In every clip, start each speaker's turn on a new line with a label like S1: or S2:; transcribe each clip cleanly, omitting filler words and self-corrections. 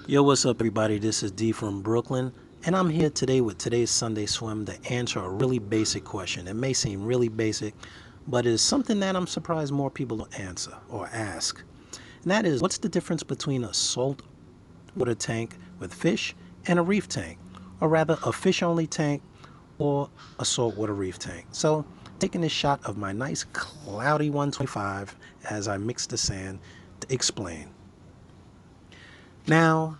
S1: Yo, what's up, everybody? This is D from Brooklyn, and I'm here today with today's Sunday Swim to answer a really basic question. It may seem really basic, but it's something that I'm surprised more people don't answer or ask. And that is, what's the difference between a salt water tank with fish and a reef tank? Or rather, a fish only tank or a saltwater reef tank. So, taking this shot of my nice cloudy 125 as I mix the sand to explain. Now,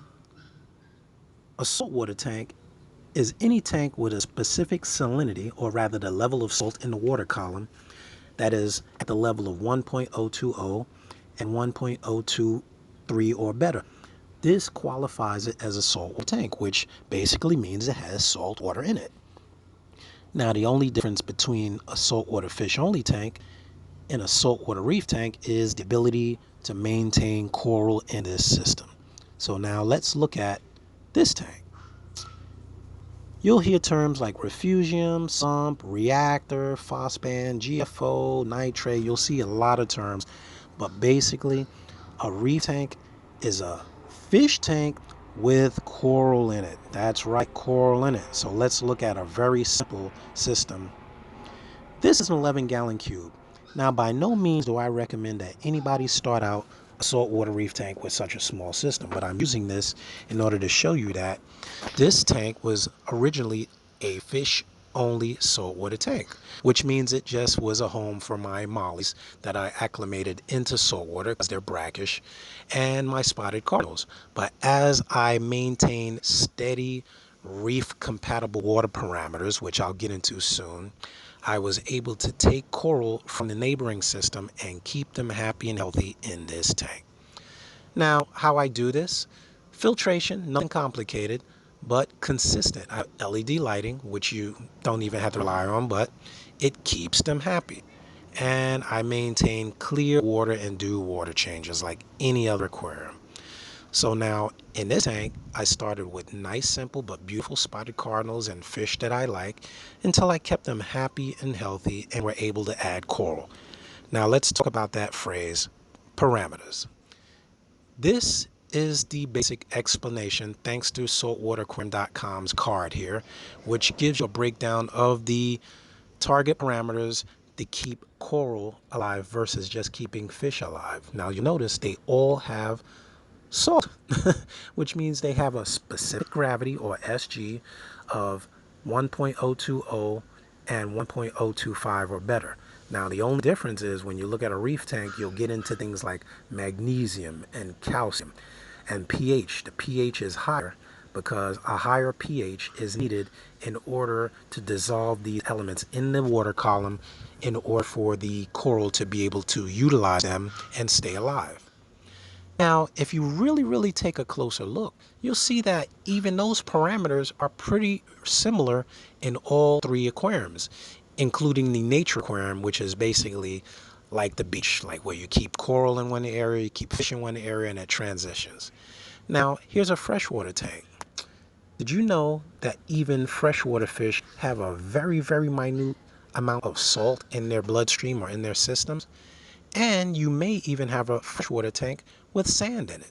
S1: a saltwater tank is any tank with a specific salinity, or rather the level of salt in the water column, that is at the level of 1.020 and 1.023 or better. This qualifies it as a saltwater tank, which basically means it has salt water in it. Now, the only difference between a saltwater fish only tank and a saltwater reef tank is the ability to maintain coral in this system. So now let's look at this tank. You'll hear terms like refugium, sump, reactor, phosphate, GFO, nitrate. You'll see a lot of terms, but basically a reef tank is a fish tank with coral in it. That's right, coral in it. So let's look at a very simple system. This is an 11-gallon cube. Now, by no means do I recommend that anybody start out a saltwater reef tank with such a small system, but I'm using this in order to show you that this tank was originally a fish only saltwater tank, which means it just was a home for my mollies that I acclimated into saltwater because they're brackish, and my spotted cardinals. But as I maintain steady reef compatible water parameters, which I'll get into soon, I was able to take coral from the neighboring system and keep them happy and healthy in this tank. Now, how I do this? Filtration, nothing complicated, but consistent. I have LED lighting, which you don't even have to rely on, but it keeps them happy. And I maintain clear water and do water changes like any other aquarium. So now in this tank, I started with nice, simple, but beautiful spotted cardinals and fish that I like until I kept them happy and healthy and were able to add coral. Now let's talk about that phrase, parameters. This is the basic explanation thanks to saltwaterquim.com's card here, which gives you a breakdown of the target parameters to keep coral alive versus just keeping fish alive. Now you notice they all have salt, which means they have a specific gravity or SG of 1.020 and 1.025 or better. Now, the only difference is when you look at a reef tank, you'll get into things like magnesium and calcium and pH. The pH is higher because a higher pH is needed in order to dissolve these elements in the water column in order for the coral to be able to utilize them and stay alive. Now, if you really take a closer look, you'll see that even those parameters are pretty similar in all three aquariums, including the nature aquarium, which is basically like the beach, like where you keep coral in one area, you keep fish in one area, and it transitions. Now, here's a freshwater tank. Did you know that even freshwater fish have a very minute amount of salt in their bloodstream or in their systems? And you may even have a freshwater tank with sand in it.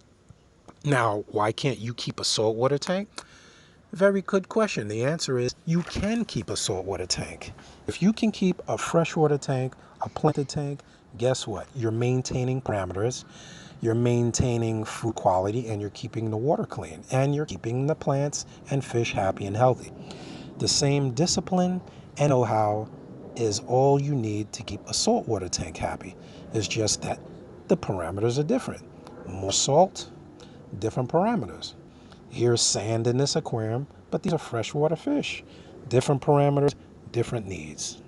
S1: Now, why can't you keep a saltwater tank? Very good question. The answer is you can keep a saltwater tank. If you can keep a freshwater tank, a planted tank, guess what? You're maintaining parameters, you're maintaining food quality, and you're keeping the water clean, and you're keeping the plants and fish happy and healthy. The same discipline and know-how is all you need to keep a saltwater tank happy. It's just that the parameters are different. More salt, different parameters. Here's sand in this aquarium, but these are freshwater fish. Different parameters, different needs.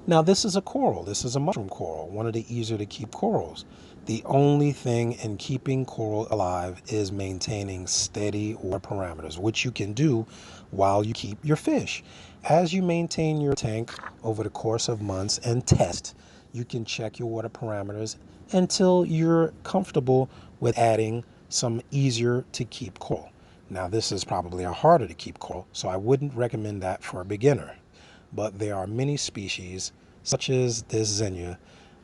S1: Now this is a coral. This is a mushroom coral, one of the easier to keep corals. The only thing in keeping coral alive is maintaining steady water parameters, which you can do while you keep your fish. As you maintain your tank over the course of months and test, you can check your water parameters until you're comfortable with adding some easier to keep coral. Now this is probably a harder to keep coral, so I wouldn't recommend that for a beginner. But there are many species, such as this Xenia,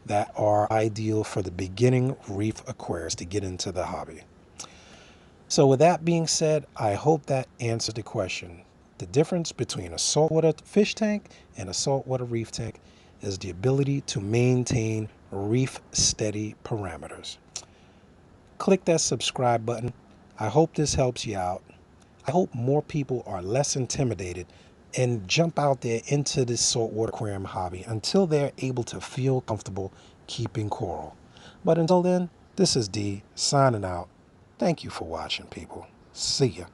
S1: that are ideal for the beginning reef aquarists to get into the hobby. So with that being said, I hope that answered the question. The difference between a saltwater fish tank and a saltwater reef tank is the ability to maintain reef steady parameters. Click that subscribe button. I hope this helps you out. I hope more people are less intimidated and jump out there into this saltwater aquarium hobby until they're able to feel comfortable keeping coral. But until then, this is D signing out. Thank you for watching, people. See ya.